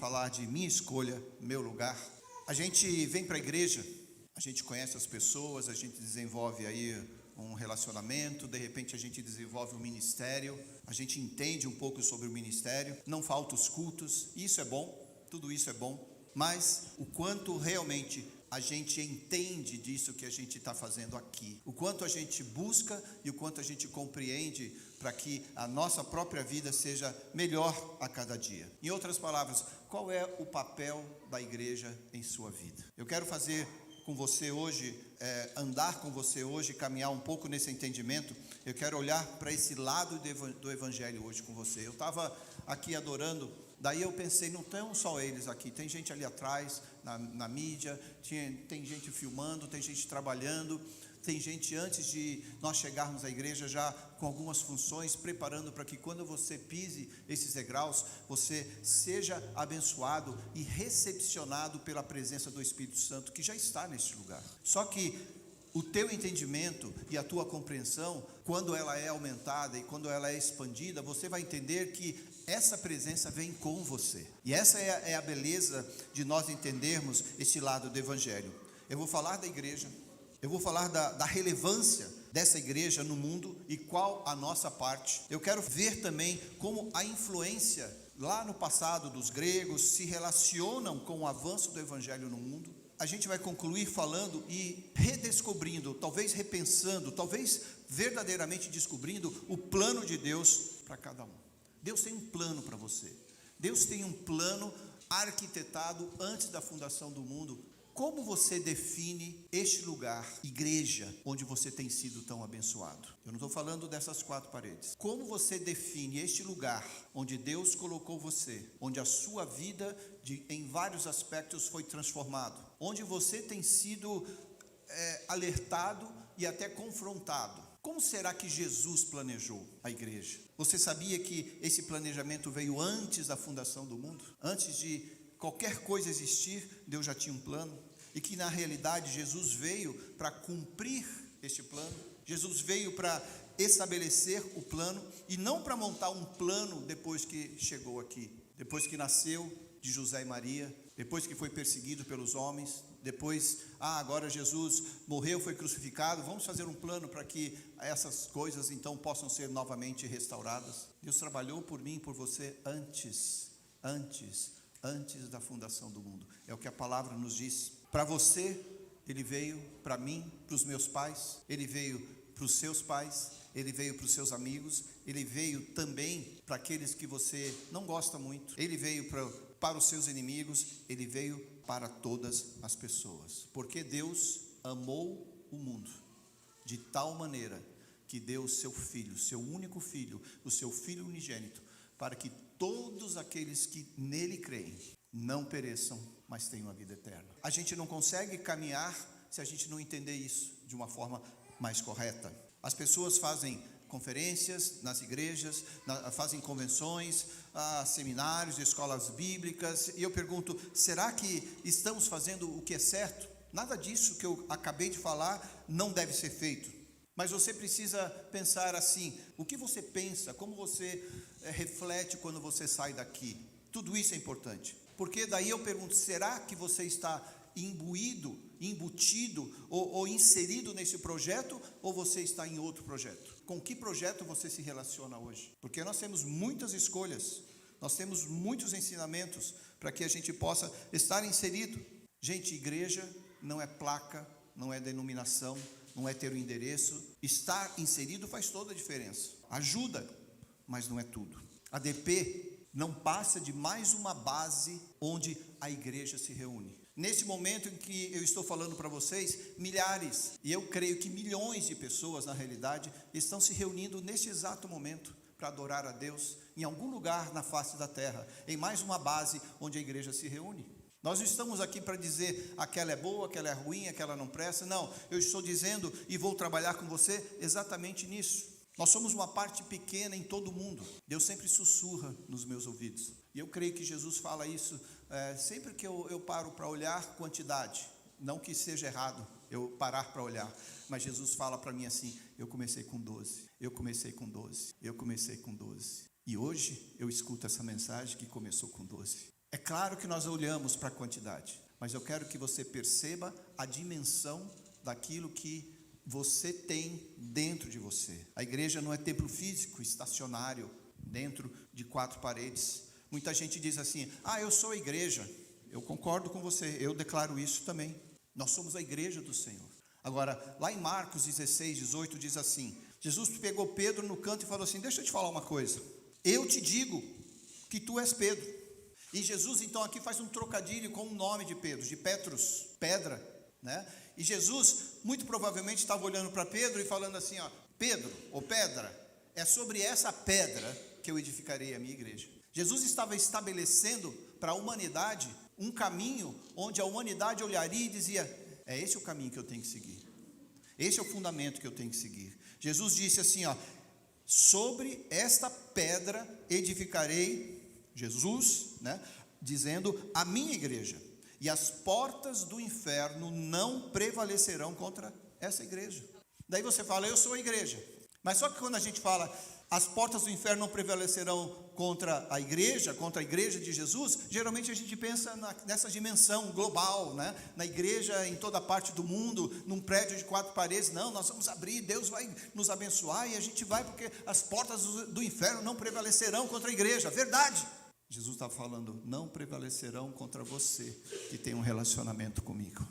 falar de minha escolha, meu lugar. A gente vem para a igreja, a gente conhece as pessoas, a gente desenvolve aí um relacionamento, de repente a gente desenvolve um ministério, a gente entende um pouco sobre o ministério, não faltam os cultos, isso é bom, tudo isso é bom, mas o quanto realmente a gente entende disso que a gente está fazendo aqui, o quanto a gente busca e o quanto a gente compreende para que a nossa própria vida seja melhor a cada dia. Em outras palavras, qual é o papel da igreja em sua vida? Eu quero fazer com você hoje, andar com você hoje, caminhar um pouco nesse entendimento. Eu quero olhar para esse lado do evangelho hoje com você. Eu estava aqui adorando, daí eu pensei, não estão só eles aqui, tem gente ali atrás, na mídia, tem gente filmando, tem gente trabalhando, tem gente antes de nós chegarmos à igreja já com algumas funções, preparando para que quando você pise esses degraus, você seja abençoado e recepcionado pela presença do Espírito Santo, que já está neste lugar. Só que o teu entendimento e a tua compreensão, quando ela é aumentada e quando ela é expandida, você vai entender que essa presença vem com você. E essa é a beleza de nós entendermos este lado do evangelho. Eu vou falar da igreja, eu vou falar da relevância dessa igreja no mundo e qual a nossa parte. Eu quero ver também como a influência lá no passado dos gregos se relacionam com o avanço do evangelho no mundo. A gente vai concluir falando e redescobrindo, talvez repensando, talvez verdadeiramente descobrindo o plano de Deus para cada um. Deus tem um plano para você. Deus tem um plano arquitetado antes da fundação do mundo. Como você define este lugar, igreja, onde você tem sido tão abençoado? Eu não estou falando dessas quatro paredes. Como você define este lugar onde Deus colocou você, onde a sua vida em vários aspectos foi transformado, onde você tem sido alertado e até confrontado? Como será que Jesus planejou a igreja? Você sabia que esse planejamento veio antes da fundação do mundo? Antes de qualquer coisa existir, Deus já tinha um plano, e que na realidade Jesus veio para cumprir este plano. Jesus veio para estabelecer o plano e não para montar um plano depois que chegou aqui, depois que nasceu de José e Maria, depois que foi perseguido pelos homens, depois, agora Jesus morreu, foi crucificado, vamos fazer um plano para que essas coisas então possam ser novamente restauradas. Deus trabalhou por mim e por você antes da fundação do mundo. É o que a palavra nos diz. Para você, Ele veio, para mim, para os meus pais, Ele veio para os seus pais, Ele veio para os seus amigos, Ele veio também para aqueles que você não gosta muito, Ele veio para os seus inimigos, Ele veio para todas as pessoas. Porque Deus amou o mundo de tal maneira que deu o seu Filho, seu único Filho, o seu Filho unigênito, para que todos aqueles que nele creem não pereçam, mas tenham a vida eterna. A gente não consegue caminhar se a gente não entender isso de uma forma mais correta. As pessoas fazem conferências nas igrejas, fazem convenções, seminários, escolas bíblicas, e eu pergunto, será que estamos fazendo o que é certo? Nada disso que eu acabei de falar não deve ser feito. Mas você precisa pensar assim, o que você pensa, como você reflete quando você sai daqui. Tudo isso é importante. Porque daí eu pergunto, será que você está imbuído, embutido ou inserido nesse projeto, ou você está em outro projeto? Com que projeto você se relaciona hoje? Porque nós temos muitas escolhas, nós temos muitos ensinamentos para que a gente possa estar inserido. Gente, igreja não é placa, não é denominação, não é ter o endereço. Estar inserido faz toda a diferença. Ajuda, mas não é tudo. A DP não passa de mais uma base onde a igreja se reúne. Nesse momento em que eu estou falando para vocês, milhares, e eu creio que milhões de pessoas, na realidade, estão se reunindo neste exato momento para adorar a Deus em algum lugar na face da terra, em mais uma base onde a igreja se reúne. Nós não estamos aqui para dizer aquela é boa, aquela é ruim, aquela não presta. Não, eu estou dizendo e vou trabalhar com você exatamente nisso. Nós somos uma parte pequena em todo o mundo. Deus sempre sussurra nos meus ouvidos. E eu creio que Jesus fala isso sempre que eu paro para olhar quantidade. Não que seja errado eu parar para olhar. Mas Jesus fala para mim assim, eu comecei com 12, eu comecei com 12, eu comecei com 12. E hoje eu escuto essa mensagem que começou com 12. É claro que nós olhamos para a quantidade, mas eu quero que você perceba a dimensão daquilo que você tem dentro de você. A igreja não é templo físico, estacionário, dentro de 4 paredes. Muita gente diz assim: eu sou a igreja. Eu concordo com você, eu declaro isso também. Nós somos a igreja do Senhor. Agora, lá em Marcos 16, 18, diz assim: Jesus pegou Pedro no canto e falou assim: deixa eu te falar uma coisa. Eu te digo que tu és Pedro. E Jesus então aqui faz um trocadilho com o nome de Pedro, de Petrus, pedra, né? E Jesus muito provavelmente estava olhando para Pedro e falando assim: Pedro, ou pedra, é sobre essa pedra que eu edificarei a minha igreja. Jesus estava estabelecendo para a humanidade um caminho onde a humanidade olharia e dizia: é esse o caminho que eu tenho que seguir, esse é o fundamento que eu tenho que seguir. Jesus disse assim: sobre esta pedra edificarei, Jesus, né, dizendo, a minha igreja, e as portas do inferno não prevalecerão contra essa igreja. Daí você fala: eu sou a igreja. Mas só que quando a gente fala as portas do inferno não prevalecerão contra a igreja de Jesus, geralmente a gente pensa nessa dimensão global, né? Na igreja em toda parte do mundo, num prédio de 4 paredes. Não, nós vamos abrir, Deus vai nos abençoar e a gente vai, porque as portas do inferno não prevalecerão contra a igreja. Verdade. Jesus está falando: não prevalecerão contra você que tem um relacionamento comigo.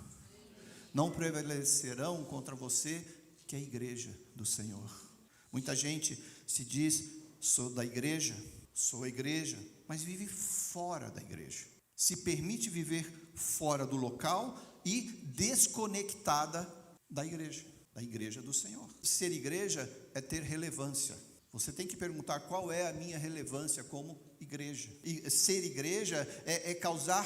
Não prevalecerão contra você que é a igreja do Senhor. Muita gente se diz: sou a igreja, mas vive fora da igreja. Se permite viver fora do local e desconectada da igreja do Senhor. Ser igreja é ter relevância. Você tem que perguntar: qual é a minha relevância como igreja? E ser igreja é causar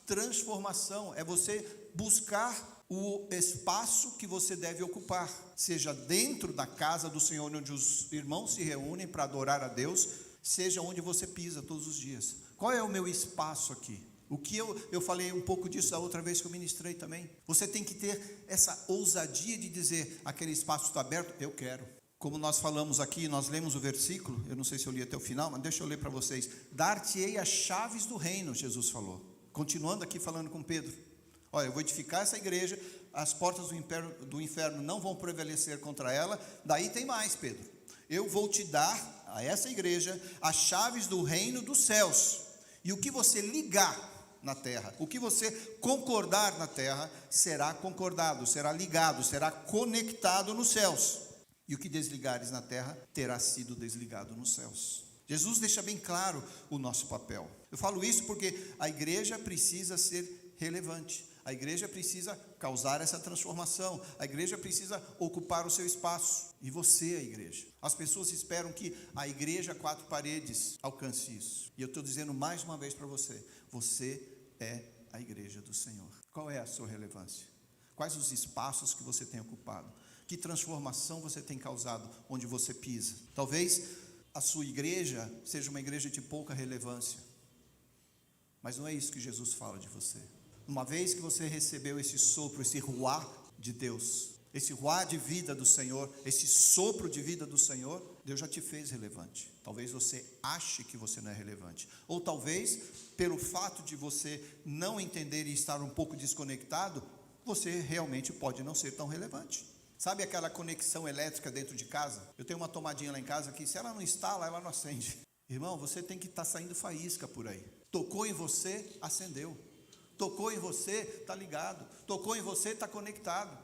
transformação, é você buscar o espaço que você deve ocupar, seja dentro da casa do Senhor, onde os irmãos se reúnem para adorar a Deus, seja onde você pisa todos os dias. Qual é o meu espaço aqui? O que eu falei um pouco disso da outra vez que eu ministrei também. Você tem que ter essa ousadia de dizer: aquele espaço está aberto, eu quero. Como nós falamos aqui, nós lemos o versículo, eu não sei se eu li até o final, mas deixa eu ler para vocês. Dar-te-ei as chaves do reino, Jesus falou. Continuando aqui falando com Pedro. Olha, eu vou edificar essa igreja, as portas do inferno não vão prevalecer contra ela. Daí tem mais, Pedro. Eu vou te dar a essa igreja as chaves do reino dos céus. E o que você ligar na terra, o que você concordar na terra, será concordado, será ligado, será conectado nos céus. E o que desligares na terra, terá sido desligado nos céus. Jesus deixa bem claro o nosso papel. Eu falo isso porque a igreja precisa ser relevante. A igreja precisa causar essa transformação. A igreja precisa ocupar o seu espaço. E você é a igreja. As pessoas esperam que a igreja 4 paredes alcance isso. E eu estou dizendo mais uma vez para você: você é a igreja do Senhor. Qual é a sua relevância? Quais os espaços que você tem ocupado? Que transformação você tem causado onde você pisa? Talvez a sua igreja seja uma igreja de pouca relevância. Mas não é isso que Jesus fala de você. Uma vez que você recebeu esse sopro, esse ruá de Deus, esse ruá de vida do Senhor, esse sopro de vida do Senhor, Deus já te fez relevante. Talvez você ache que você não é relevante. Ou talvez, pelo fato de você não entender e estar um pouco desconectado, você realmente pode não ser tão relevante. Sabe aquela conexão elétrica dentro de casa? Eu tenho uma tomadinha lá em casa que, se ela não instala, ela não acende. Irmão, você tem que estar saindo faísca por aí. Tocou em você, acendeu. Tocou em você, está ligado. Tocou em você, está conectado.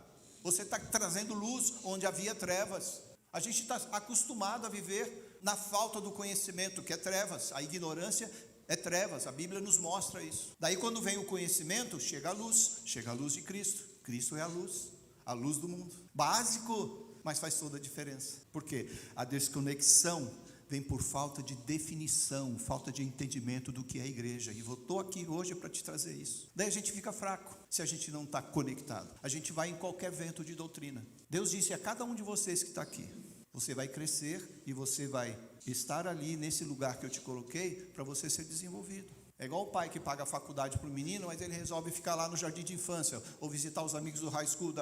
Você está trazendo luz onde havia trevas. A gente está acostumado a viver na falta do conhecimento, que é trevas. A ignorância é trevas, a Bíblia nos mostra isso. Daí quando vem o conhecimento, chega a luz de Cristo. Cristo é a luz do mundo. Básico, mas faz toda a diferença. Por quê? A desconexão vem por falta de definição, falta de entendimento do que é a igreja. E eu estou aqui hoje para te trazer isso. Daí a gente fica fraco, se a gente não está conectado. A gente vai em qualquer vento de doutrina. Deus disse a cada um de vocês que está aqui: você vai crescer e você vai estar ali nesse lugar que eu te coloquei para você ser desenvolvido. É igual o pai que paga a faculdade para o menino, mas ele resolve ficar lá no jardim de infância, ou visitar os amigos do high school,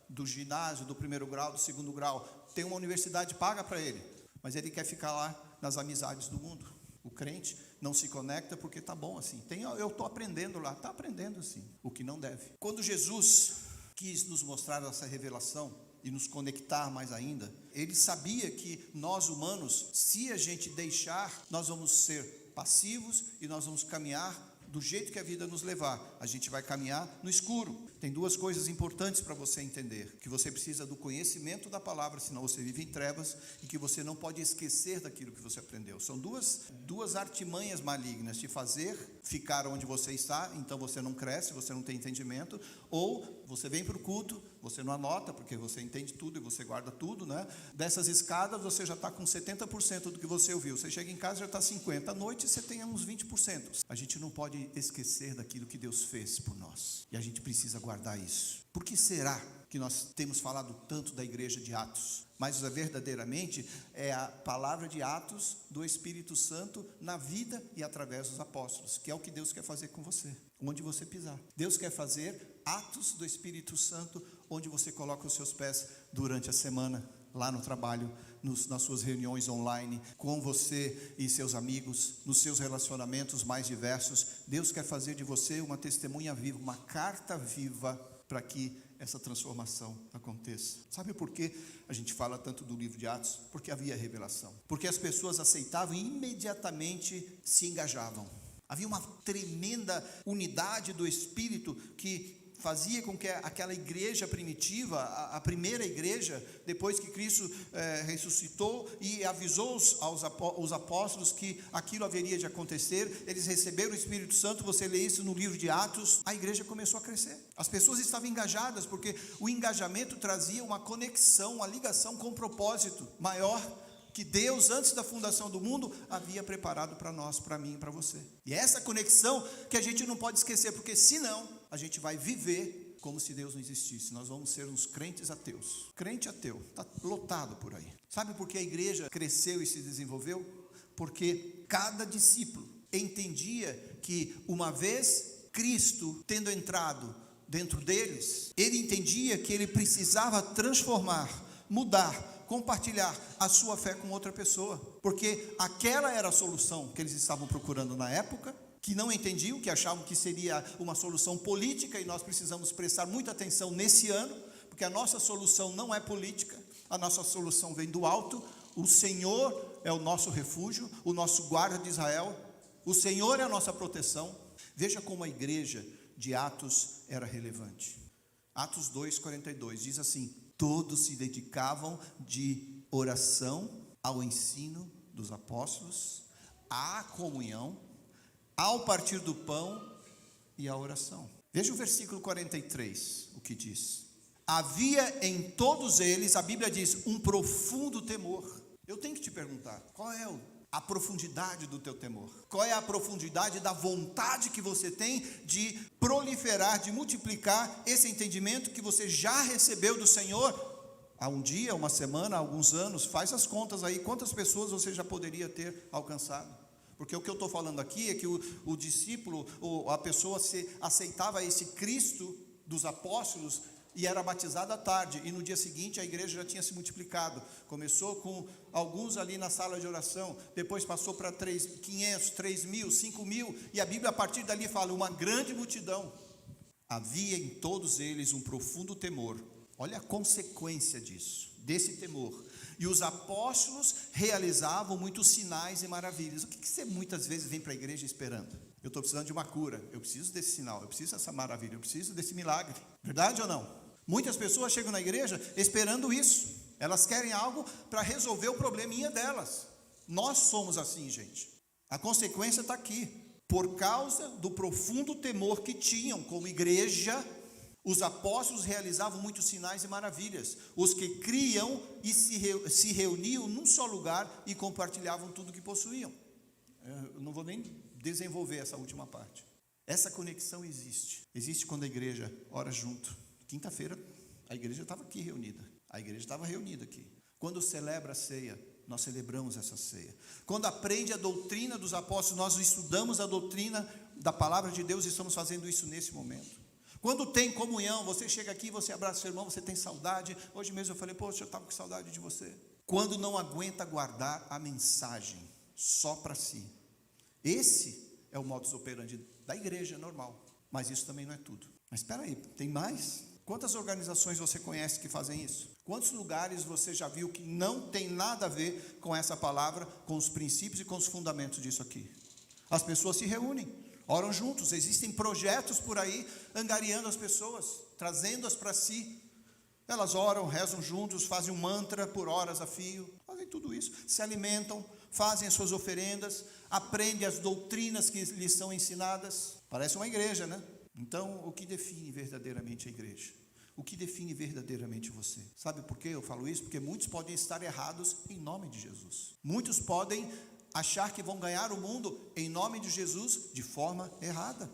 do ginásio, do 1º grau, do 2º grau. Tem uma universidade paga para ele, mas ele quer ficar lá nas amizades do mundo. O crente não se conecta porque está bom assim. Eu estou aprendendo lá, está aprendendo sim, o que não deve. Quando Jesus quis nos mostrar essa revelação e nos conectar mais ainda, ele sabia que nós humanos, se a gente deixar, nós vamos ser passivos e nós vamos caminhar do jeito que a vida nos levar. A gente vai caminhar no escuro. Tem duas coisas importantes para você entender: que você precisa do conhecimento da palavra, senão você vive em trevas, e que você não pode esquecer daquilo que você aprendeu. São duas artimanhas malignas: te fazer ficar onde você está, então você não cresce, você não tem entendimento, ou você vem para o culto, você não anota, porque você entende tudo e você guarda tudo, né? Dessas escadas você já está com 70% do que você ouviu. Você chega em casa e já está 50%. À noite você tem uns 20%. A gente não pode esquecer daquilo que Deus fez por nós. E a gente precisa guardar isso. Por que será que nós temos falado tanto da igreja de Atos? Mas verdadeiramente é a palavra de Atos do Espírito Santo na vida e através dos apóstolos, que é o que Deus quer fazer com você, onde você pisar. Deus quer fazer atos do Espírito Santo onde você coloca os seus pés durante a semana, lá no trabalho, nas suas reuniões online, com você e seus amigos, nos seus relacionamentos mais diversos. Deus quer fazer de você uma testemunha viva, uma carta viva, para que essa transformação aconteça. Sabe por que a gente fala tanto do livro de Atos? Porque havia revelação. Porque as pessoas aceitavam e imediatamente se engajavam. Havia uma tremenda unidade do Espírito que fazia com que aquela igreja primitiva, a primeira igreja, depois que Cristo ressuscitou e avisou os apóstolos que aquilo haveria de acontecer, eles receberam o Espírito Santo. Você lê isso no livro de Atos. A igreja começou a crescer. As pessoas estavam engajadas, porque o engajamento trazia uma conexão, uma ligação com um propósito maior que Deus, antes da fundação do mundo, havia preparado para nós, para mim e para você. E é essa conexão que a gente não pode esquecer, porque senão a gente vai viver como se Deus não existisse. Nós vamos ser uns crentes ateus. Crente ateu, está lotado por aí. Sabe por que a igreja cresceu e se desenvolveu? Porque cada discípulo entendia que uma vez Cristo tendo entrado dentro deles, ele entendia que ele precisava transformar, mudar, compartilhar a sua fé com outra pessoa, porque aquela era a solução que eles estavam procurando na época, que não entendiam, que achavam que seria uma solução política, e nós precisamos prestar muita atenção nesse ano, porque a nossa solução não é política, a nossa solução vem do alto. O Senhor é o nosso refúgio, o nosso guarda de Israel, o Senhor é a nossa proteção. Veja como a igreja de Atos era relevante. Atos 2:42 diz assim: todos se dedicavam de oração ao ensino dos apóstolos, à comunhão, ao partir do pão e à oração. Veja o versículo 43, o que diz: havia em todos eles, a Bíblia diz, um profundo temor. Eu tenho que te perguntar, qual é a profundidade do teu temor? Qual é a profundidade da vontade que você tem de proliferar, de multiplicar esse entendimento que você já recebeu do Senhor há um dia, uma semana, há alguns anos? Faz as contas aí, quantas pessoas você já poderia ter alcançado? Porque o que eu estou falando aqui é que o discípulo, a pessoa aceitava esse Cristo dos apóstolos e era batizada à tarde, e no dia seguinte a igreja já tinha se multiplicado. Começou com alguns ali na sala de oração, depois passou para 500, 3.000, 5.000, e a Bíblia a partir dali fala, uma grande multidão. Havia em todos eles um profundo temor. Olha a consequência disso, desse temor. E os apóstolos realizavam muitos sinais e maravilhas. O que você muitas vezes vem para a igreja esperando? Eu estou precisando de uma cura, eu preciso desse sinal, eu preciso dessa maravilha, eu preciso desse milagre. Verdade ou não? Muitas pessoas chegam na igreja esperando isso. Elas querem algo para resolver o probleminha delas. Nós somos assim, gente. A consequência está aqui. Por causa do profundo temor que tinham como igreja, os apóstolos realizavam muitos sinais e maravilhas. Os que criam e se reuniam num só lugar e compartilhavam tudo que possuíam. Eu não vou nem desenvolver essa última parte. Essa conexão existe. Existe quando a igreja ora junto. Quinta-feira a igreja estava aqui reunida. A igreja estava reunida aqui. Quando celebra a ceia, nós celebramos essa ceia. Quando aprende a doutrina dos apóstolos, nós estudamos a doutrina da palavra de Deus e estamos fazendo isso nesse momento. Quando tem comunhão, você chega aqui, você abraça seu irmão, você tem saudade. Hoje mesmo eu falei, poxa, eu estava com saudade de você. Quando não aguenta guardar a mensagem só para si, Esse é o modus operandi da igreja normal. Mas isso também não é tudo. Mas espera aí, tem mais? Quantas organizações você conhece que fazem isso? Quantos lugares você já viu que não tem nada a ver com essa palavra, com os princípios e com os fundamentos disso aqui? As pessoas se reúnem, oram juntos, existem projetos por aí, angariando as pessoas, trazendo-as para si. Elas oram, rezam juntos, fazem um mantra por horas a fio, fazem tudo isso, se alimentam, fazem as suas oferendas, aprendem as doutrinas que lhes são ensinadas. Parece uma igreja, né? Então, o que define verdadeiramente a igreja? O que define verdadeiramente você? Sabe por que eu falo isso? Porque muitos podem estar errados em nome de Jesus. Muitos podem achar que vão ganhar o mundo em nome de Jesus de forma errada.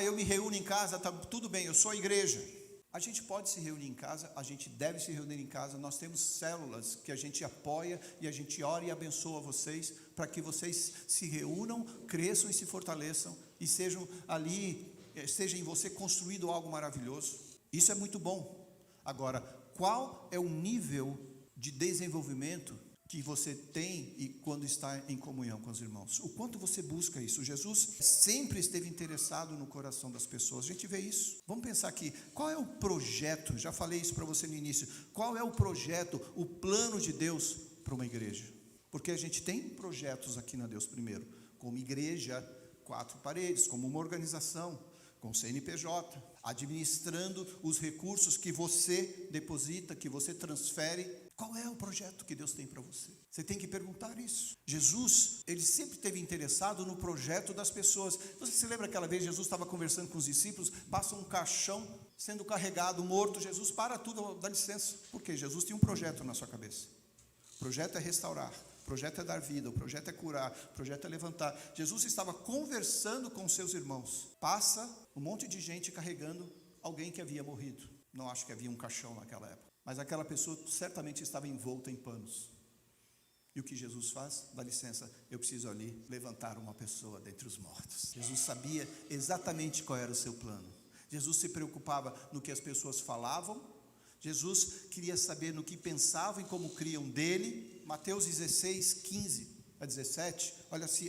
Eu me reúno em casa, tá tudo bem, eu sou a igreja. A gente pode se reunir em casa, a gente deve se reunir em casa. Nós temos células que a gente apoia e a gente ora e abençoa vocês, para que vocês se reúnam, cresçam e se fortaleçam e sejam ali, seja em você construído algo maravilhoso. Isso é muito bom. Agora, qual é o nível de desenvolvimento que você tem e quando está em comunhão com os irmãos? O quanto você busca isso? Jesus sempre esteve interessado no coração das pessoas. A gente vê isso. Vamos pensar aqui, qual é o projeto? Já falei isso para você no início. Qual é o projeto, o plano de Deus para uma igreja? Porque a gente tem projetos aqui na Deus Primeiro, como igreja, 4 paredes, como uma organização, com CNPJ, administrando os recursos que você deposita, que você transfere. Qual é o projeto que Deus tem para você? Você tem que perguntar isso. Jesus, ele sempre esteve interessado no projeto das pessoas. Você se lembra aquela vez, Jesus estava conversando com os discípulos, passa um caixão sendo carregado, morto, Jesus para tudo, dá licença. Por quê? Jesus tinha um projeto na sua cabeça. O projeto é restaurar, o projeto é dar vida, o projeto é curar, o projeto é levantar. Jesus estava conversando com seus irmãos. Passa um monte de gente carregando alguém que havia morrido. Não acho que havia um caixão naquela época. Mas aquela pessoa certamente estava envolta em panos. E o que Jesus faz? Dá licença, eu preciso ali levantar uma pessoa dentre os mortos. Jesus sabia exatamente qual era o seu plano. Jesus se preocupava no que as pessoas falavam. Jesus queria saber no que pensavam e como criam dele. Mateus 16, 15 a 17.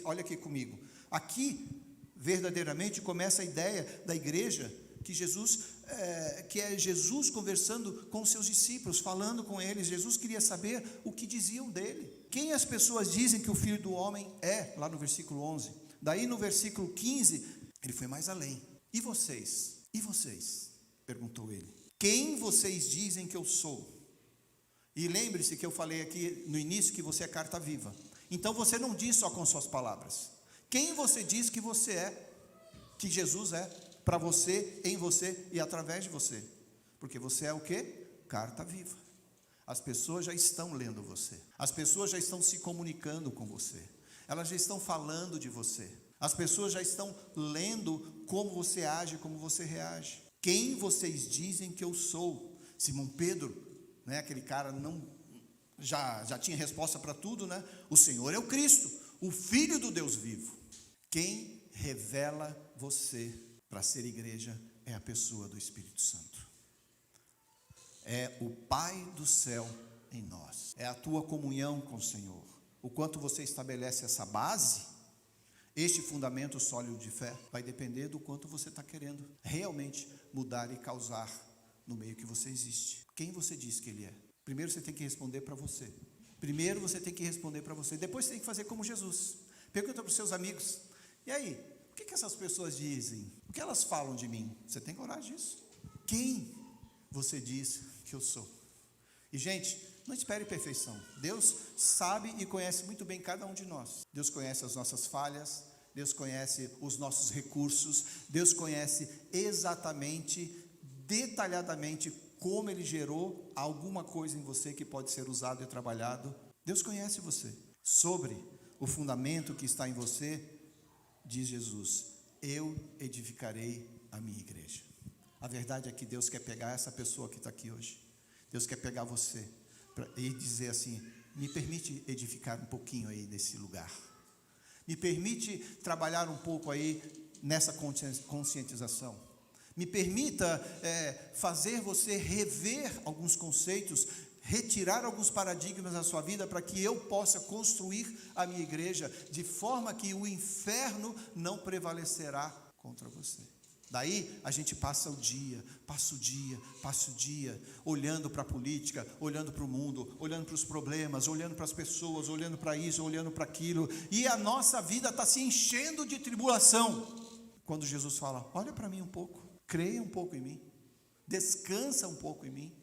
Olha aqui comigo. Aqui, verdadeiramente, começa a ideia da igreja, que é Jesus conversando com os seus discípulos, falando com eles. Jesus queria saber o que diziam dele. Quem as pessoas dizem que o Filho do Homem é? Lá no versículo 11. Daí no versículo 15, ele foi mais além. E vocês? E vocês? Perguntou ele. Quem vocês dizem que eu sou? E lembre-se que eu falei aqui no início que você é carta viva. Então você não diz só com suas palavras. Quem você diz que você é? Que Jesus é? Para você, em você e através de você. Porque você é o quê? Carta viva. As pessoas já estão lendo você. As pessoas já estão se comunicando com você. Elas já estão falando de você. As pessoas já estão lendo como você age, como você reage. Quem vocês dizem que eu sou? Simão Pedro, né, aquele cara já tinha resposta para tudo, né? O Senhor é o Cristo, o Filho do Deus vivo. Quem revela você para ser igreja é a pessoa do Espírito Santo. É o Pai do céu em nós. É a tua comunhão com o Senhor. O quanto você estabelece essa base, este fundamento sólido de fé, vai depender do quanto você está querendo realmente mudar e causar no meio que você existe. Quem você diz que Ele é? Primeiro você tem que responder para você. Depois você tem que fazer como Jesus. Pergunta para os seus amigos. E aí, o que essas pessoas dizem? O que elas falam de mim? Você tem coragem disso? Quem você diz que eu sou? E gente, não espere perfeição. Deus sabe e conhece muito bem cada um de nós. Deus conhece as nossas falhas, Deus conhece os nossos recursos, Deus conhece exatamente, detalhadamente como Ele gerou alguma coisa em você que pode ser usado e trabalhado. Deus conhece você. Sobre o fundamento que está em você, diz Jesus, eu edificarei a minha igreja. A verdade é que Deus quer pegar essa pessoa que está aqui hoje. Deus quer pegar você e dizer assim, me permite edificar um pouquinho aí desse lugar. Me permite trabalhar um pouco aí nessa conscientização. Me permita fazer você rever alguns conceitos, retirar alguns paradigmas da sua vida para que eu possa construir a minha igreja de forma que o inferno não prevalecerá contra você. Daí a gente passa o dia, olhando para a política, olhando para o mundo, olhando para os problemas, olhando para as pessoas, olhando para isso, olhando para aquilo, e a nossa vida está se enchendo de tribulação. Quando Jesus fala, olha para mim um pouco, creia um pouco em mim, descansa um pouco em mim,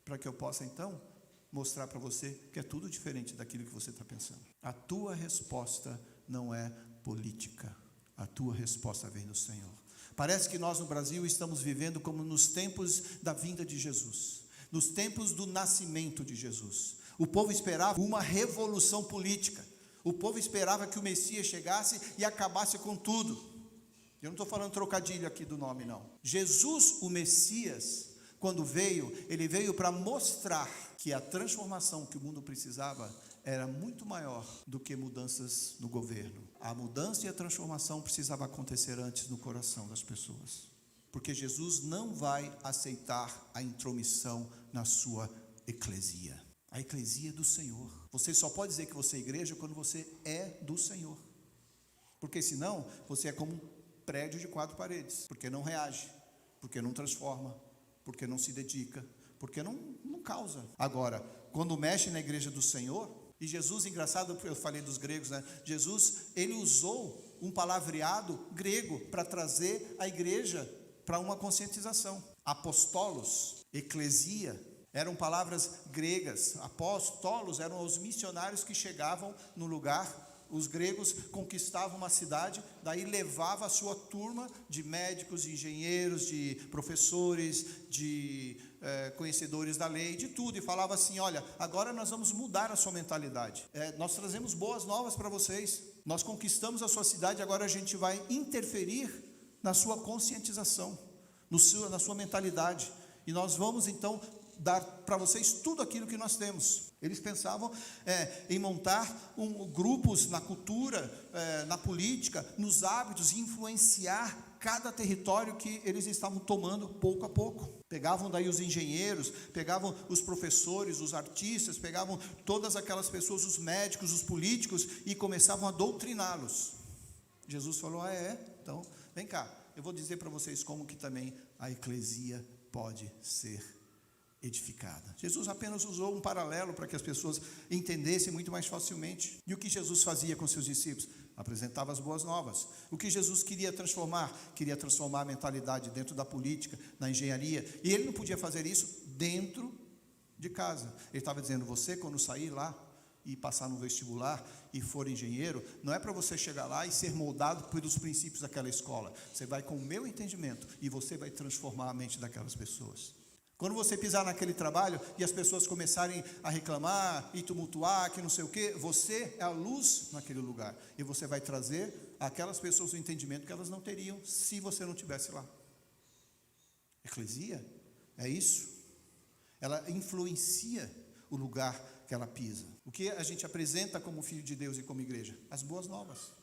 para que eu possa então mostrar para você que é tudo diferente daquilo que você está pensando. A tua resposta não é política, a tua resposta vem do Senhor. Parece que nós no Brasil estamos vivendo como nos tempos da vinda de Jesus, nos tempos do nascimento de Jesus. O povo esperava uma revolução política, o povo esperava que o Messias chegasse e acabasse com tudo. Eu não estou falando trocadilho aqui do nome, não. Jesus, o Messias, quando veio, ele veio para mostrar que a transformação que o mundo precisava era muito maior do que mudanças no governo. A mudança e a transformação precisava acontecer antes no coração das pessoas. Porque Jesus não vai aceitar a intromissão na sua eclesia. A eclesia é do Senhor. Você só pode dizer que você é igreja quando você é do Senhor. Porque senão, você é como um prédio de 4 paredes. Porque não reage, porque não transforma, porque não se dedica, porque não causa. Agora, quando mexe na igreja do Senhor, e Jesus, engraçado, eu falei dos gregos, né? Jesus, ele usou um palavreado grego para trazer a igreja para uma conscientização. Apostolos, eclesia, eram palavras gregas. Apóstolos eram os missionários que chegavam no lugar. Os gregos conquistavam uma cidade, daí levava a sua turma de médicos, de engenheiros, de professores, de conhecedores da lei, de tudo, e falava assim, olha, agora nós vamos mudar a sua mentalidade, nós trazemos boas novas para vocês, nós conquistamos a sua cidade, agora a gente vai interferir na sua conscientização, na sua mentalidade, e nós vamos então dar para vocês tudo aquilo que nós temos. Eles pensavam em montar grupos na cultura, na política, nos hábitos, e influenciar cada território que eles estavam tomando pouco a pouco. Pegavam daí os engenheiros, pegavam os professores, os artistas, pegavam todas aquelas pessoas, os médicos, os políticos, e começavam a doutriná-los. Jesus falou, então, vem cá, eu vou dizer para vocês como que também a eclesia pode ser edificada. Jesus apenas usou um paralelo para que as pessoas entendessem muito mais facilmente. E o que Jesus fazia com seus discípulos? Apresentava as boas novas. O que Jesus queria transformar? Queria transformar a mentalidade dentro da política, na engenharia. E ele não podia fazer isso dentro de casa. Ele estava dizendo, você quando sair lá e passar no vestibular e for engenheiro, não é para você chegar lá e ser moldado pelos princípios daquela escola. Você vai com o meu entendimento e você vai transformar a mente daquelas pessoas. Quando você pisar naquele trabalho e as pessoas começarem a reclamar e tumultuar, que não sei o quê, você é a luz naquele lugar. E você vai trazer àquelas pessoas o entendimento que elas não teriam se você não estivesse lá. Eclesia é isso. Ela influencia o lugar que ela pisa. O que a gente apresenta como filho de Deus e como igreja? As boas novas.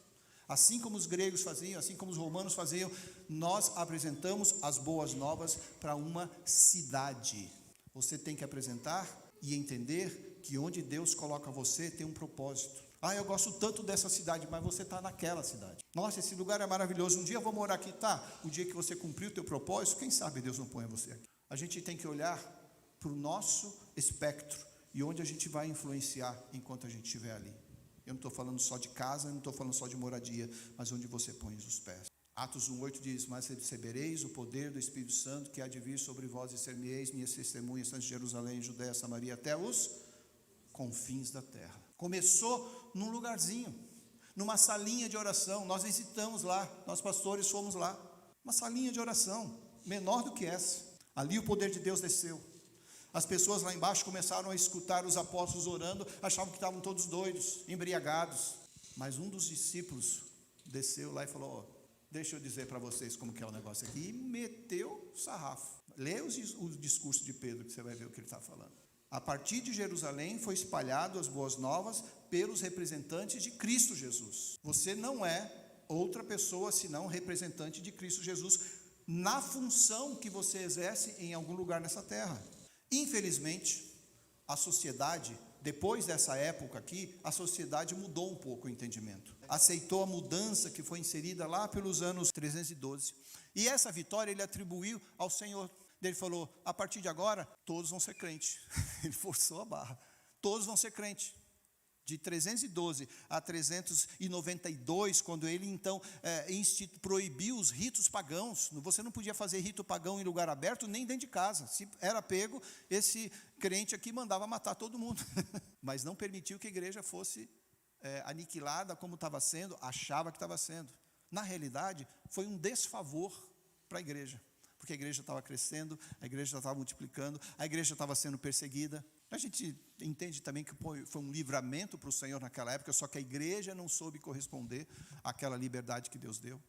Assim como os gregos faziam, assim como os romanos faziam, nós apresentamos as boas novas para uma cidade. Você tem que apresentar e entender que onde Deus coloca você tem um propósito. Eu gosto tanto dessa cidade, mas você está naquela cidade. Nossa, esse lugar é maravilhoso, um dia eu vou morar aqui, tá? O dia que você cumprir o teu propósito, quem sabe Deus não põe você aqui. A gente tem que olhar para o nosso espectro e onde a gente vai influenciar enquanto a gente estiver ali. Eu não estou falando só de casa, eu não estou falando só de moradia, mas onde você põe os pés. Atos 1:8 diz, mas recebereis o poder do Espírito Santo que há de vir sobre vós e ser-me-eis minhas testemunhas, tanto de Jerusalém, Judéia, Samaria, até os confins da terra. Começou num lugarzinho, numa salinha de oração, nós visitamos lá, nós pastores fomos lá, uma salinha de oração, menor do que essa. Ali o poder de Deus desceu. As pessoas lá embaixo começaram a escutar os apóstolos orando, achavam que estavam todos doidos, embriagados. Mas um dos discípulos desceu lá e falou, deixa eu dizer para vocês como que é o negócio aqui. E meteu sarrafo. Lê o discurso de Pedro, que você vai ver o que ele está falando. A partir de Jerusalém foi espalhado as boas novas pelos representantes de Cristo Jesus. Você não é outra pessoa senão representante de Cristo Jesus na função que você exerce em algum lugar nessa terra. Infelizmente, a sociedade, depois dessa época aqui, a sociedade mudou um pouco o entendimento. Aceitou a mudança que foi inserida lá pelos anos 312. E essa vitória ele atribuiu ao Senhor. Ele falou, a partir de agora, todos vão ser crentes. Ele forçou a barra. Todos vão ser crentes. De 312 a 392, quando ele então proibiu os ritos pagãos. Você não podia fazer rito pagão em lugar aberto, nem dentro de casa. Se era pego, esse crente aqui mandava matar todo mundo. Mas não permitiu que a igreja fosse aniquilada como estava sendo, achava que estava sendo. Na realidade, foi um desfavor para a igreja. Porque a igreja estava crescendo, a igreja estava multiplicando, a igreja estava sendo perseguida. A gente entende também que foi um livramento para o Senhor naquela época, só que a igreja não soube corresponder àquela liberdade que Deus deu.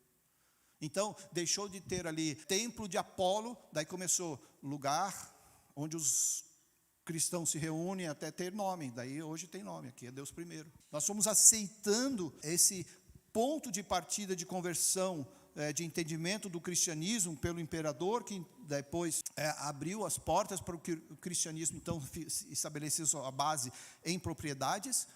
Então, deixou de ter ali templo de Apolo, daí começou lugar onde os cristãos se reúnem até ter nome, daí hoje tem nome, aqui é Deus primeiro. Nós fomos aceitando esse ponto de partida de conversão, de entendimento do cristianismo pelo imperador, que depois abriu as portas para que o cristianismo então estabelecesse sua base em propriedades,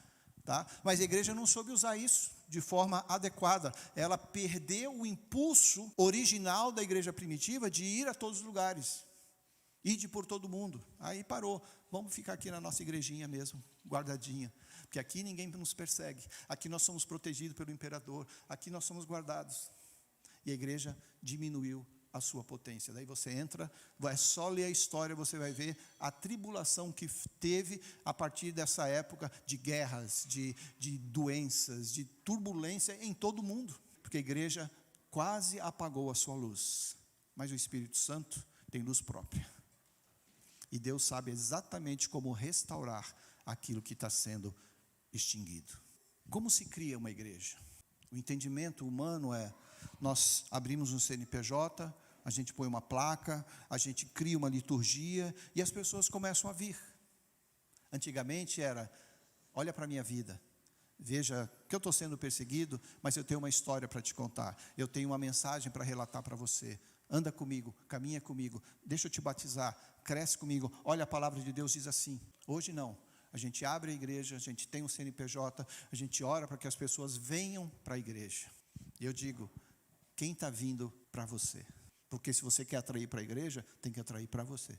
tá? Mas a igreja não soube usar isso de forma adequada. Ela perdeu o impulso original da igreja primitiva de ir a todos os lugares, ir por todo mundo. Aí parou, vamos ficar aqui na nossa igrejinha mesmo, guardadinha, porque aqui ninguém nos persegue, aqui nós somos protegidos pelo imperador, aqui nós somos guardados. E a igreja diminuiu a sua potência. Daí você entra, vai só ler a história, você vai ver a tribulação que teve a partir dessa época de guerras, de doenças, de turbulência em todo o mundo. Porque a igreja quase apagou a sua luz. Mas o Espírito Santo tem luz própria. E Deus sabe exatamente como restaurar aquilo que está sendo extinguido. Como se cria uma igreja? O entendimento humano nós abrimos um CNPJ, a gente põe uma placa, a gente cria uma liturgia e as pessoas começam a vir. Antigamente era, olha para a minha vida, veja que eu estou sendo perseguido, mas eu tenho uma história para te contar, eu tenho uma mensagem para relatar para você. Anda comigo, caminha comigo, deixa eu te batizar, cresce comigo, olha a palavra de Deus diz assim. Hoje não, a gente abre a igreja, a gente tem um CNPJ, a gente ora para que as pessoas venham para a igreja. E eu digo, quem está vindo para você? Porque se você quer atrair para a igreja, tem que atrair para você.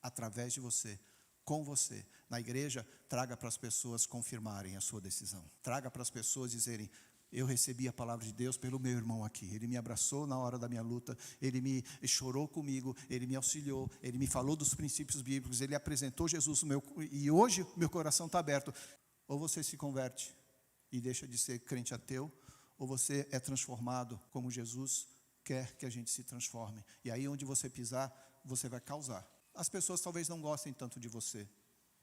Através de você, com você. Na igreja, traga para as pessoas confirmarem a sua decisão. Traga para as pessoas dizerem, eu recebi a palavra de Deus pelo meu irmão aqui. Ele me abraçou na hora da minha luta, ele me chorou comigo, ele me auxiliou, ele me falou dos princípios bíblicos, ele apresentou Jesus no e hoje meu coração está aberto. Ou você se converte e deixa de ser crente ateu, ou você é transformado como Jesus quer que a gente se transforme. E aí onde você pisar, você vai causar. As pessoas talvez não gostem tanto de você.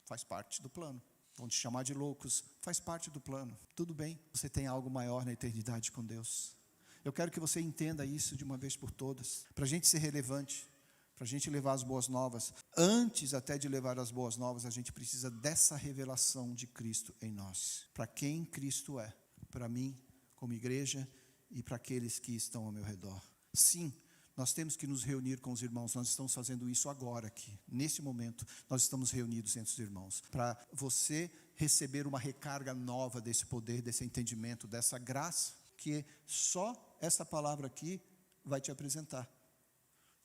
Faz parte do plano. Vão te chamar de loucos. Faz parte do plano. Tudo bem, você tem algo maior na eternidade com Deus. Eu quero que você entenda isso de uma vez por todas. Para a gente ser relevante, para a gente levar as boas novas. Antes até de levar as boas novas, a gente precisa dessa revelação de Cristo em nós. Para quem Cristo é. Para mim, como igreja e para aqueles que estão ao meu redor. Sim, nós temos que nos reunir com os irmãos, nós estamos fazendo isso agora aqui, nesse momento, nós estamos reunidos entre os irmãos, para você receber uma recarga nova desse poder, desse entendimento, dessa graça, que só essa palavra aqui vai te apresentar.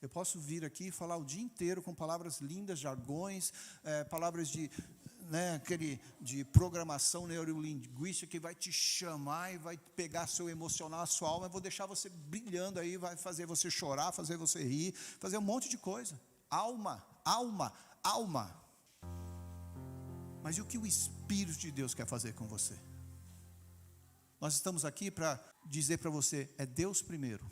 Eu posso vir aqui e falar o dia inteiro com palavras lindas, jargões, palavras de programação neurolinguística que vai te chamar e vai pegar seu emocional, a sua alma. Eu vou deixar você brilhando aí, vai fazer você chorar, fazer você rir, fazer um monte de coisa. Alma. Mas e o que o Espírito de Deus quer fazer com você? Nós estamos aqui para dizer para você, é Deus primeiro,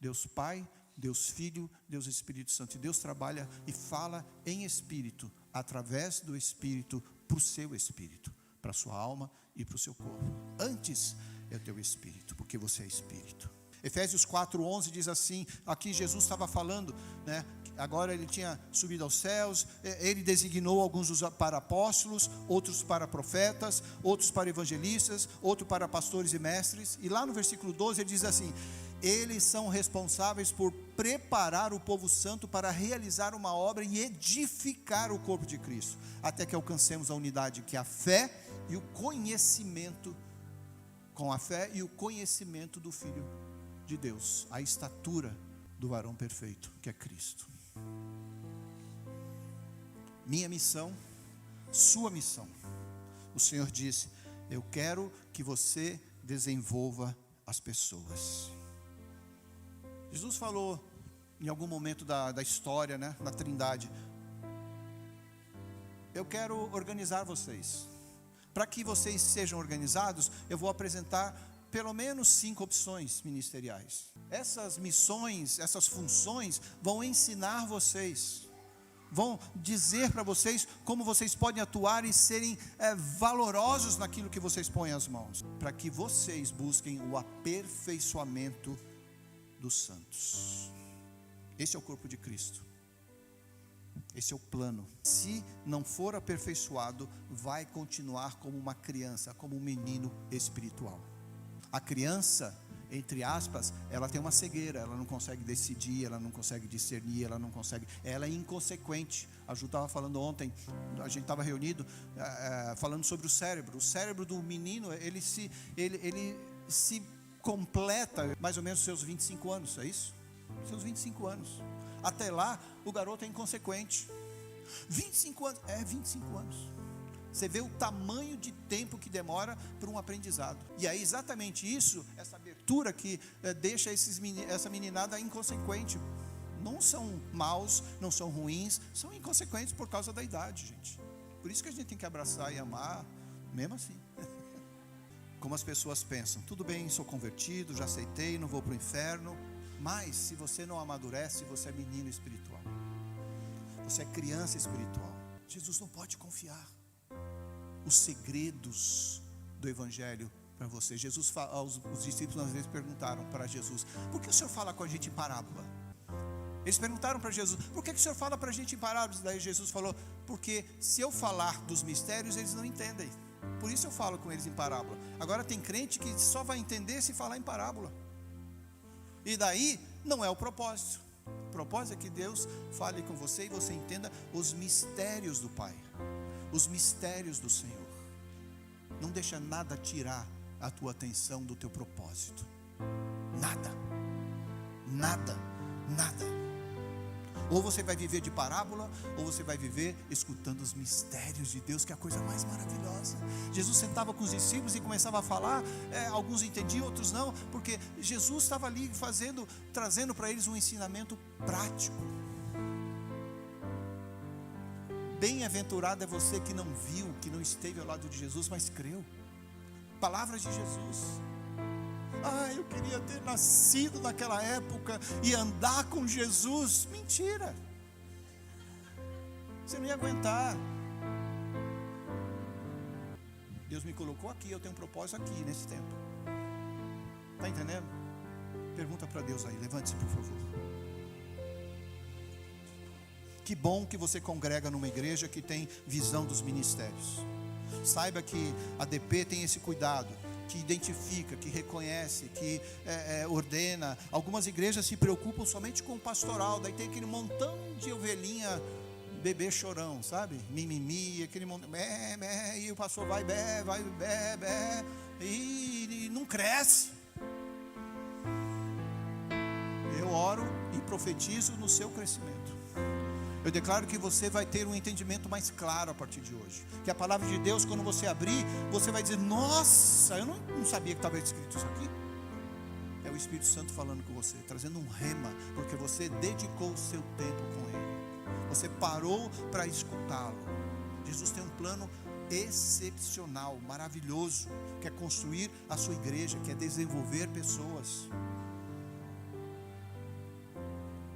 Deus Pai, Deus Filho, Deus Espírito Santo. E Deus trabalha e fala em Espírito, através do Espírito, para o seu Espírito, para a sua alma e para o seu corpo. Antes é o teu Espírito, porque você é Espírito. Efésios 4:11 diz assim, aqui Jesus estava falando, né? Agora ele tinha subido aos céus, ele designou alguns para apóstolos, outros para profetas, outros para evangelistas, outros para pastores e mestres. E lá no versículo 12 ele diz assim, Eles são responsáveis por preparar o povo santo para realizar uma obra e edificar o corpo de Cristo, até que alcancemos a unidade que é a fé e o conhecimento, com a fé e o conhecimento do Filho de Deus, a estatura do varão perfeito, que é Cristo. Minha missão, sua missão. O Senhor disse: eu quero que você desenvolva as pessoas. Jesus falou em algum momento da história, né, na Trindade: eu quero organizar vocês. Para que vocês sejam organizados, eu vou apresentar pelo menos 5 opções ministeriais. Essas missões, essas funções vão ensinar vocês, vão dizer para vocês como vocês podem atuar e serem valorosos naquilo que vocês põem as mãos, para que vocês busquem o aperfeiçoamento dos santos. Esse é o corpo de Cristo. Esse é o plano. Se não for aperfeiçoado, vai continuar como uma criança, como um menino espiritual. A criança, entre aspas, ela tem uma cegueira, ela não consegue decidir, ela não consegue discernir, ela é inconsequente. A Ju estava falando ontem, a gente estava reunido, falando sobre o cérebro. O cérebro do menino, ele se completa mais ou menos seus 25 anos, é isso? Seus 25 anos. Até lá, o garoto é inconsequente. 25 anos, 25 anos. Você vê o tamanho de tempo que demora para um aprendizado. E é exatamente isso, essa abertura que deixa essa meninada inconsequente. Não são maus, não são ruins, são inconsequentes por causa da idade, gente. Por isso que a gente tem que abraçar e amar, mesmo assim. Como as pessoas pensam: tudo bem, sou convertido, já aceitei, não vou para o inferno. Mas se você não amadurece, você é menino espiritual, você é criança espiritual. Jesus não pode confiar os segredos do Evangelho para você. Os discípulos às vezes perguntaram para Jesus: por que o Senhor fala com a gente em parábola? Eles perguntaram para Jesus: por que o Senhor fala para a gente em parábolas? Daí Jesus falou: porque se eu falar dos mistérios, eles não entendem. Por isso eu falo com eles em parábola. Agora tem crente que só vai entender se falar em parábola. E daí não é o propósito. O propósito é que Deus fale com você e você entenda os mistérios do Pai, os mistérios do Senhor. Não deixa nada tirar a tua atenção do teu propósito. Nada. Nada. Nada. Ou você vai viver de parábola, ou você vai viver escutando os mistérios de Deus, que é a coisa mais maravilhosa. Jesus sentava com os discípulos e começava a falar, alguns entendiam, outros não, porque Jesus estava ali trazendo para eles um ensinamento prático. Bem-aventurado é você que não viu, que não esteve ao lado de Jesus, mas creu. Palavras de Jesus. Eu queria ter nascido naquela época e andar com Jesus. Mentira. Você não ia aguentar. Deus me colocou aqui, eu tenho um propósito aqui nesse tempo. Está entendendo? Pergunta para Deus aí, levante-se por favor. Que bom que você congrega numa igreja que tem visão dos ministérios. Saiba que a DP tem esse cuidado, que identifica, que reconhece, que ordena. Algumas igrejas se preocupam somente com o pastoral, daí tem aquele montão de ovelhinha, bebê chorão, sabe? Mimimi, aquele montão, e o pastor vai, e não cresce. Eu oro e profetizo no seu crescimento. Eu declaro que você vai ter um entendimento mais claro a partir de hoje. Que a palavra de Deus, quando você abrir, você vai dizer: nossa, eu não sabia que estava escrito isso aqui. É o Espírito Santo falando com você, trazendo um rema, porque você dedicou o seu tempo com Ele. Você parou para escutá-lo. Jesus tem um plano excepcional, maravilhoso, que é construir a sua igreja, que é desenvolver pessoas.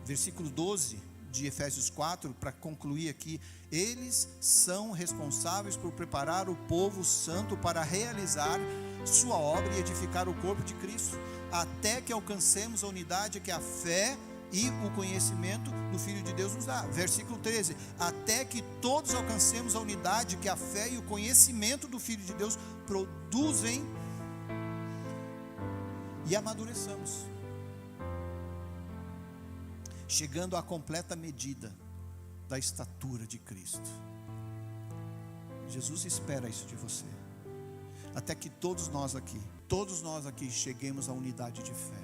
Versículo 12 de Efésios 4, para concluir aqui: eles são responsáveis por preparar o povo santo para realizar sua obra e edificar o corpo de Cristo, até que alcancemos a unidade que a fé e o conhecimento do Filho de Deus nos dá. Versículo 13: até que todos alcancemos a unidade que a fé e o conhecimento do Filho de Deus produzem e amadureçamos. chegando à completa medida da estatura de Cristo. Jesus espera isso de você, até que todos nós aqui cheguemos à unidade de fé.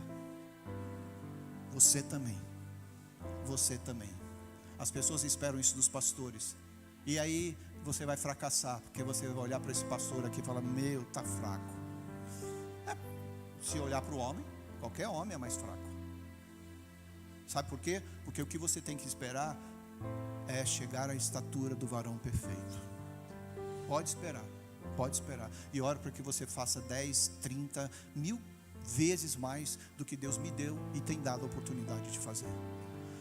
Você também. As pessoas esperam isso dos pastores, e aí você vai fracassar, porque você vai olhar para esse pastor aqui e falar: meu, está fraco. Se olhar para o homem, qualquer homem é mais fraco. Sabe por quê? Porque o que você tem que esperar é chegar à estatura do varão perfeito. Pode esperar. E oro para que você faça 10, 30, 1000 vezes mais do que Deus me deu e tem dado a oportunidade de fazer.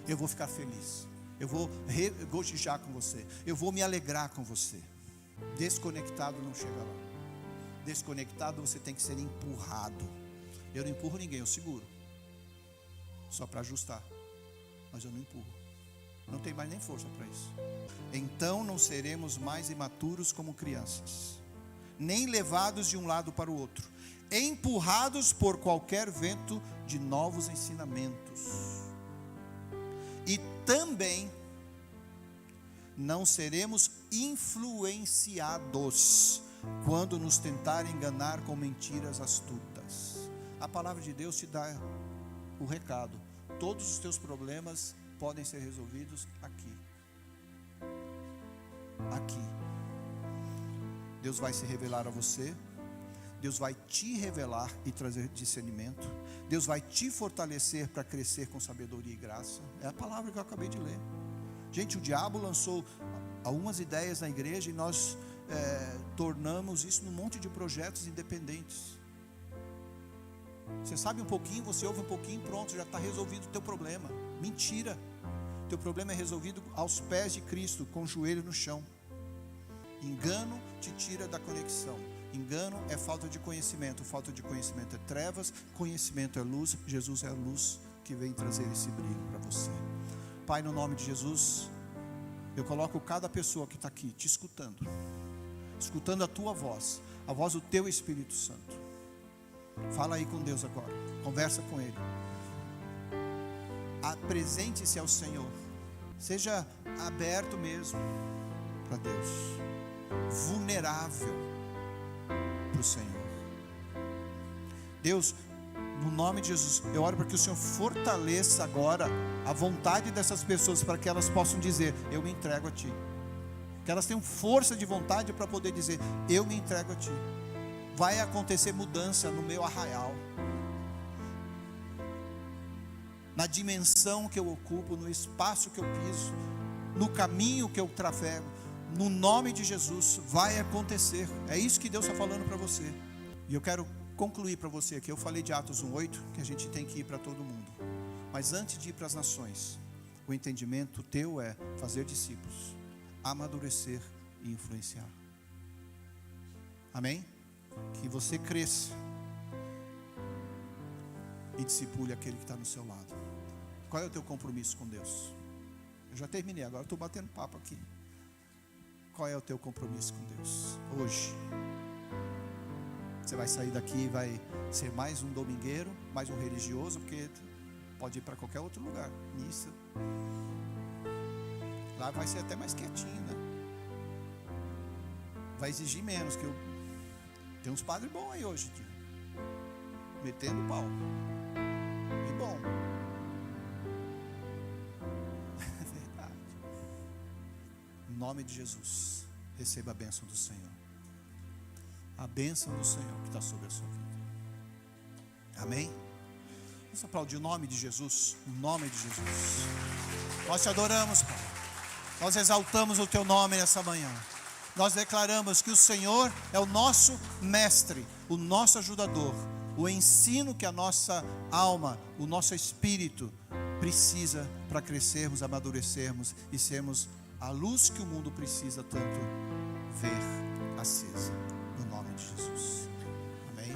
Eu vou ficar feliz. Eu vou regozijar com você. Eu vou me alegrar com você. Desconectado não chega lá. Desconectado você tem que ser empurrado. Eu não empurro ninguém, eu seguro. Só para ajustar. Mas eu não empurro. Não tem mais nem força para isso. Então não seremos mais imaturos como crianças, nem levados de um lado para o outro, empurrados por qualquer vento de novos ensinamentos. E também não seremos influenciados quando nos tentarem enganar com mentiras astutas. A palavra de Deus te dá o recado: todos os teus problemas podem ser resolvidos aqui. Deus vai se revelar a você. Deus vai te revelar e trazer discernimento. Deus vai te fortalecer para crescer com sabedoria e graça. É a palavra que eu acabei de ler. Gente, o diabo lançou algumas ideias na igreja e nós tornamos isso num monte de projetos independentes. Você sabe um pouquinho, você ouve um pouquinho, pronto, já está resolvido o teu problema. Mentira. Teu problema é resolvido aos pés de Cristo, com o joelho no chão. Engano te tira da conexão. Engano é falta de conhecimento. Falta de conhecimento é trevas. Conhecimento é luz. Jesus é a luz que vem trazer esse brilho para você. Pai, no nome de Jesus, eu coloco cada pessoa que está aqui te escutando, escutando a tua voz, a voz do teu Espírito Santo. Fala aí com Deus agora. Conversa com Ele. Apresente-se ao Senhor. Seja aberto mesmo para Deus. Vulnerável para o Senhor. Deus, no nome de Jesus, eu oro para que o Senhor fortaleça agora a vontade dessas pessoas, para que elas possam dizer: eu me entrego a Ti. Que elas tenham força de vontade para poder dizer: eu me entrego a Ti. Vai acontecer mudança no meu arraial, na dimensão que eu ocupo, no espaço que eu piso, no caminho que eu trafego. No nome de Jesus vai acontecer. É isso que Deus está falando para você. E eu quero concluir para você aqui. Eu falei de Atos 1:8, que a gente tem que ir para todo mundo. Mas antes de ir para as nações, o entendimento teu é fazer discípulos, amadurecer e influenciar. Amém? Que você cresça e discipule aquele que está no seu lado. Qual é o teu compromisso com Deus? Eu já terminei, agora estou batendo papo aqui. Qual é o teu compromisso com Deus hoje? Você vai sair daqui e vai ser mais um domingueiro, mais um religioso, porque pode ir para qualquer outro lugar, missa. Lá vai ser até mais quietinho, né? Vai exigir menos, que tem uns padres bons aí hoje, tio, metendo pau. E bom. É verdade. Em nome de Jesus, receba a bênção do Senhor. A bênção do Senhor que está sobre a sua vida. Amém? Vamos aplaudir o nome de Jesus. O nome de Jesus. Nós te adoramos, Pai. Nós exaltamos o teu nome nessa manhã. Nós declaramos que o Senhor é o nosso mestre, o nosso ajudador, o ensino que a nossa alma, o nosso espírito precisa para crescermos, amadurecermos e sermos a luz que o mundo precisa tanto ver acesa. No nome de Jesus. Amém.